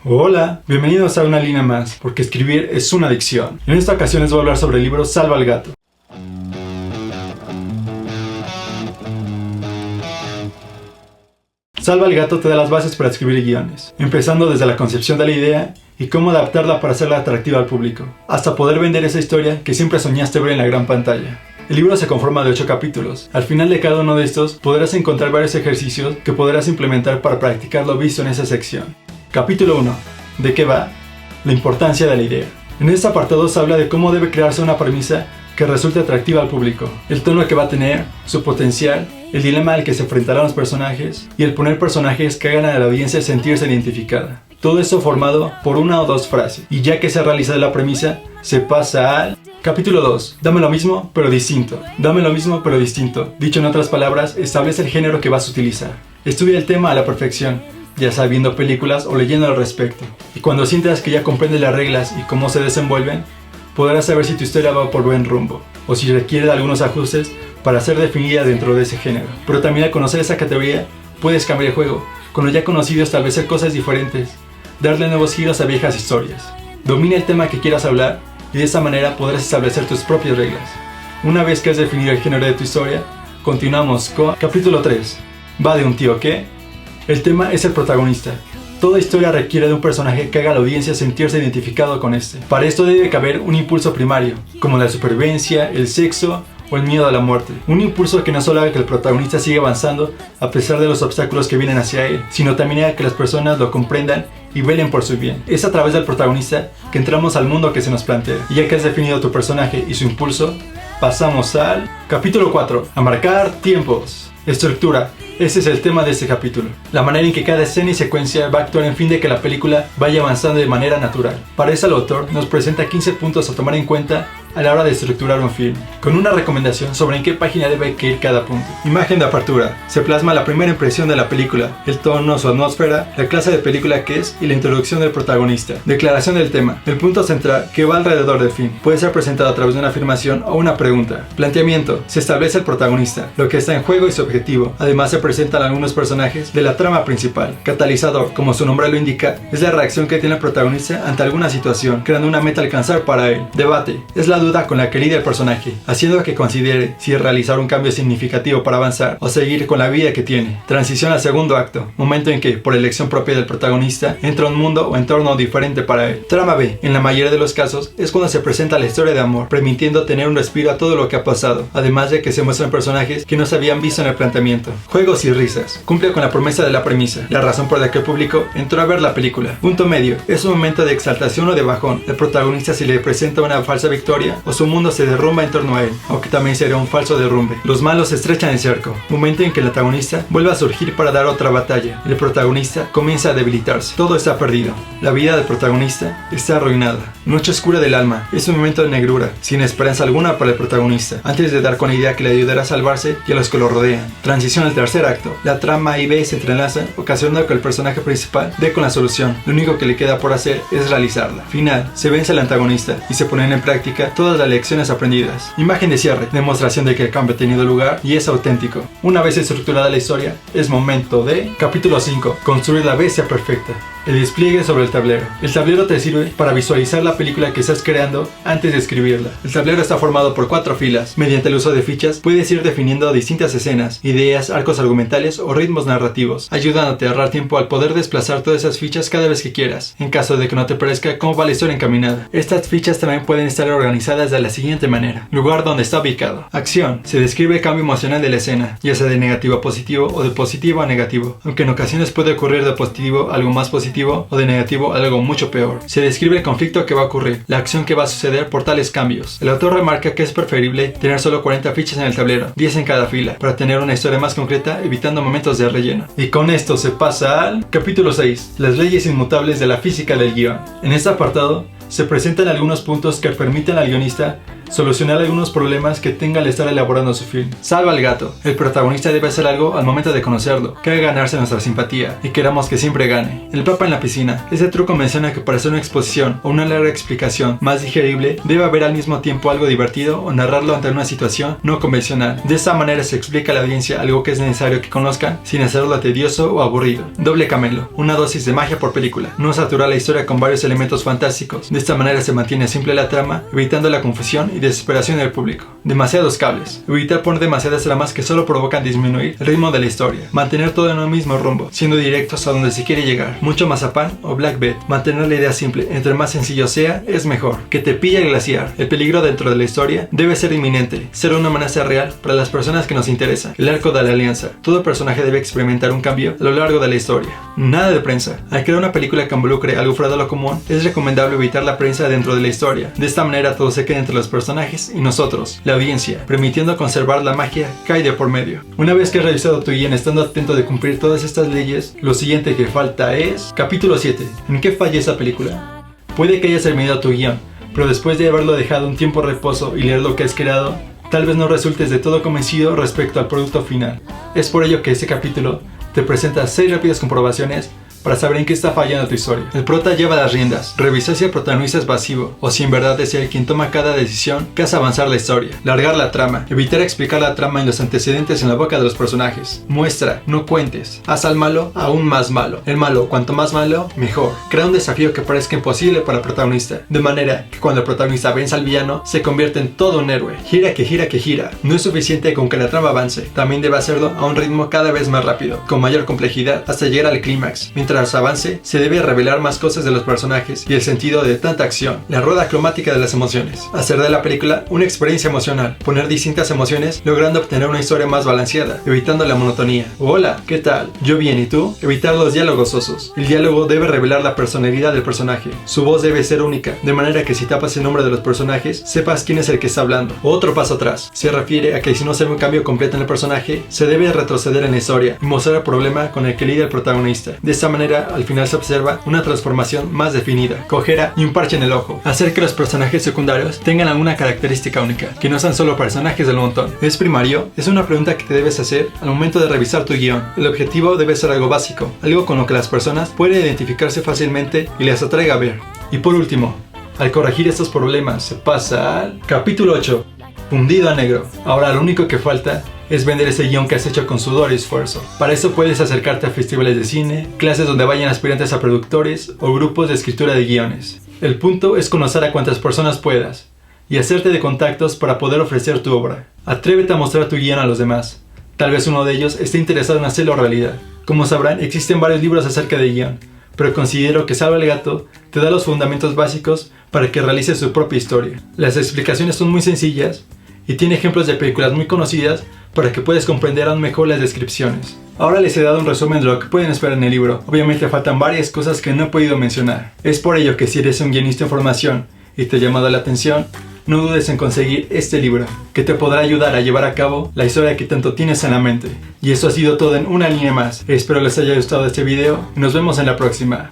Hola, bienvenidos a una línea más, porque escribir es una adicción. En esta ocasión les voy a hablar sobre el libro Salva al gato. Salva al gato te da las bases para escribir guiones, empezando desde la concepción de la idea y cómo adaptarla para hacerla atractiva al público, hasta poder vender esa historia que siempre soñaste ver en la gran pantalla. El libro se conforma de 8 capítulos. Al final de cada uno de estos podrás encontrar varios ejercicios que podrás implementar para practicar lo visto en esa sección. Capítulo 1. ¿De qué va? La importancia de la idea. En este apartado se habla de cómo debe crearse una premisa que resulte atractiva al público, el tono que va a tener, su potencial, el dilema al que se enfrentarán los personajes y el poner personajes que hagan a la audiencia sentirse identificada. Todo esto formado por una o dos frases, y ya que se ha realizado la premisa, se pasa al Capítulo 2. Dame lo mismo, pero distinto. Dame lo mismo, pero distinto. Dicho en otras palabras, establece el género que vas a utilizar. Estudia el tema a la perfección, ya sea viendo películas o leyendo al respecto. Y cuando sientas que ya comprendes las reglas y cómo se desenvuelven, podrás saber si tu historia va por buen rumbo, o si requiere de algunos ajustes para ser definida dentro de ese género. Pero también al conocer esa categoría, puedes cambiar el juego. Con lo ya conocido, establecer cosas diferentes, darle nuevos giros a viejas historias. Domina el tema que quieras hablar y de esa manera podrás establecer tus propias reglas. Una vez que has definido el género de tu historia, continuamos con Capítulo 3. ¿Va de un tío qué? El tema es el protagonista. Toda historia requiere de un personaje que haga a la audiencia sentirse identificado con este. Para esto debe caber un impulso primario, como la supervivencia, el sexo o el miedo a la muerte. Un impulso que no solo haga que el protagonista siga avanzando a pesar de los obstáculos que vienen hacia él, sino también haga que las personas lo comprendan y velen por su bien. Es a través del protagonista que entramos al mundo que se nos plantea. Y ya que has definido tu personaje y su impulso, pasamos al Capítulo 4. A marcar tiempos. Estructura. Ese es el tema de este capítulo. La manera en que cada escena y secuencia va a actuar en fin de que la película vaya avanzando de manera natural. Para eso el autor nos presenta 15 puntos a tomar en cuenta a la hora de estructurar un film, con una recomendación sobre en qué página debe ir cada punto. Imagen de apertura. Se plasma la primera impresión de la película, el tono, su atmósfera, la clase de película que es y la introducción del protagonista. Declaración del tema. El punto central que va alrededor del film. Puede ser presentado a través de una afirmación o una pregunta. Planteamiento. Se establece el protagonista, lo que está en juego y su objetivo. Además se presentan algunos personajes de la trama principal. Catalizador. Como su nombre lo indica, es la reacción que tiene el protagonista ante alguna situación, creando una meta a alcanzar para él. Debate. Es la duda con la que lidia el personaje, haciendo que considere si realizar un cambio significativo para avanzar o seguir con la vida que tiene. Transición al segundo acto, momento en que, por elección propia del protagonista, entra a un mundo o entorno diferente para él. Trama B, en la mayoría de los casos, es cuando se presenta la historia de amor, permitiendo tener un respiro a todo lo que ha pasado, además de que se muestran personajes que no se habían visto en el planteamiento. Juegos y risas, cumple con la promesa de la premisa, la razón por la que el público entró a ver la película. Punto medio, es un momento de exaltación o de bajón. El protagonista se le presenta una falsa victoria o su mundo se derrumba en torno a él, aunque también será un falso derrumbe. Los malos se estrechan el cerco, momento en que el antagonista vuelve a surgir para dar otra batalla. El protagonista comienza a debilitarse. Todo está perdido. La vida del protagonista está arruinada. Noche oscura del alma, es un momento de negrura, sin esperanza alguna para el protagonista, antes de dar con la idea que le ayudará a salvarse y a los que lo rodean. Transición al tercer acto. La trama A y B se entrelazan, ocasionando que el personaje principal dé con la solución. Lo único que le queda por hacer es realizarla. Final. Se vence al antagonista y se ponen en práctica todas las lecciones aprendidas. Imagen de cierre. Demostración de que el cambio ha tenido lugar y es auténtico. Una vez estructurada la historia, es momento de Capítulo 5. Construir la bestia perfecta. El despliegue sobre el tablero. El tablero te sirve para visualizar la película que estás creando antes de escribirla. El tablero está formado por 4 filas. Mediante el uso de fichas, puedes ir definiendo distintas escenas, ideas, arcos argumentales o ritmos narrativos, ayudándote a ahorrar tiempo al poder desplazar todas esas fichas cada vez que quieras, en caso de que no te parezca cómo va la historia encaminada. Estas fichas también pueden estar organizadas de la siguiente manera. Lugar donde está ubicado. Acción. Se describe el cambio emocional de la escena, ya sea de negativo a positivo o de positivo a negativo, aunque en ocasiones puede ocurrir de positivo a algo más positivo o de negativo a algo mucho peor. Se describe el conflicto que va a ocurrir, la acción que va a suceder por tales cambios. El autor remarca que es preferible tener solo 40 fichas en el tablero, 10 en cada fila, para tener una historia más concreta, evitando momentos de relleno. Y con esto se pasa al Capítulo 6, las leyes inmutables de la física del guión. En este apartado se presentan algunos puntos que permiten al guionista solucionar algunos problemas que tenga al estar elaborando su film. Salva al gato. El protagonista debe hacer algo al momento de conocerlo, que haga ganarse nuestra simpatía y queramos que siempre gane. El papa en la piscina. Este truco menciona que para hacer una exposición o una larga explicación más digerible, debe haber al mismo tiempo algo divertido o narrarlo ante una situación no convencional. De esta manera se explica a la audiencia algo que es necesario que conozcan sin hacerlo tedioso o aburrido. Doble camelo. Una dosis de magia por película. No saturar la historia con varios elementos fantásticos. De esta manera se mantiene simple la trama, evitando la confusión y desesperación del público. Demasiados cables. Evitar poner demasiadas tramas que solo provocan disminuir el ritmo de la historia. Mantener todo en un mismo rumbo, siendo directos a donde se quiere llegar. Mucho mazapán o black bet. Mantener la idea simple. Entre más sencillo sea, es mejor. Que te pilla el glaciar. El peligro dentro de la historia debe ser inminente. Ser una amenaza real para las personas que nos interesan. El arco de la alianza. Todo personaje debe experimentar un cambio a lo largo de la historia. Nada de prensa. Al crear una película que involucre algo fuera de lo común, es recomendable evitar la prensa dentro de la historia. De esta manera todo se queda entre los personajes y nosotros, la audiencia, permitiendo conservar la magia que hay de por medio. Una vez que has revisado tu guión estando atento de cumplir todas estas leyes, lo siguiente que falta es... Capítulo 7. ¿En qué falla esta película? Puede que hayas terminado tu guión, pero después de haberlo dejado un tiempo de reposo y leer lo que has creado, tal vez no resultes de todo convencido respecto al producto final. Es por ello que este capítulo te presenta 6 rápidas comprobaciones para saber en qué está fallando tu historia. El prota lleva las riendas. Revisar si el protagonista es pasivo o si en verdad es él quien toma cada decisión que hace avanzar la historia. Largar la trama. Evitar explicar la trama en los antecedentes en la boca de los personajes. Muestra, no cuentes. Haz al malo aún más malo. El malo, cuanto más malo, mejor. Crea un desafío que parezca imposible para el protagonista, de manera que cuando el protagonista vence al villano, se convierte en todo un héroe. Gira que gira que gira. No es suficiente con que la trama avance. También debe hacerlo a un ritmo cada vez más rápido, con mayor complejidad, hasta llegar al clímax. Mientras avance, se debe revelar más cosas de los personajes y el sentido de tanta acción. La rueda cromática de las emociones. Hacer de la película una experiencia emocional. Poner distintas emociones, logrando obtener una historia más balanceada, evitando la monotonía. Hola, ¿qué tal? Yo bien, ¿y tú? Evitar los diálogos sosos. El diálogo debe revelar la personalidad del personaje. Su voz debe ser única, de manera que si tapas el nombre de los personajes, sepas quién es el que está hablando. Otro paso atrás. Se refiere a que si no se ve un cambio completo en el personaje, se debe retroceder en la historia y mostrar el problema con el que lidia el protagonista. De esta manera, al final se observa una transformación más definida, cojera y un parche en el ojo. Hacer que los personajes secundarios tengan alguna característica única, que no sean solo personajes del montón. ¿Es primario? Es una pregunta que te debes hacer al momento de revisar tu guión. El objetivo debe ser algo básico, algo con lo que las personas pueden identificarse fácilmente y les atraiga a ver. Y por último, al corregir estos problemas se pasa al capítulo 8, fundido a negro. Ahora lo único que falta es vender ese guión que has hecho con sudor y esfuerzo. Para eso puedes acercarte a festivales de cine, clases donde vayan aspirantes a productores o grupos de escritura de guiones. El punto es conocer a cuantas personas puedas y hacerte de contactos para poder ofrecer tu obra. Atrévete a mostrar tu guión a los demás. Tal vez uno de ellos esté interesado en hacerlo realidad. Como sabrán, existen varios libros acerca de guión, pero considero que Salva el gato te da los fundamentos básicos para que realices su propia historia. Las explicaciones son muy sencillas y tiene ejemplos de películas muy conocidas para que puedas comprender aún mejor las descripciones. Ahora les he dado un resumen de lo que pueden esperar en el libro. Obviamente faltan varias cosas que no he podido mencionar. Es por ello que si eres un guionista en formación y te ha llamado la atención, no dudes en conseguir este libro, que te podrá ayudar a llevar a cabo la historia que tanto tienes en la mente. Y eso ha sido todo en una línea más. Espero les haya gustado este video y nos vemos en la próxima.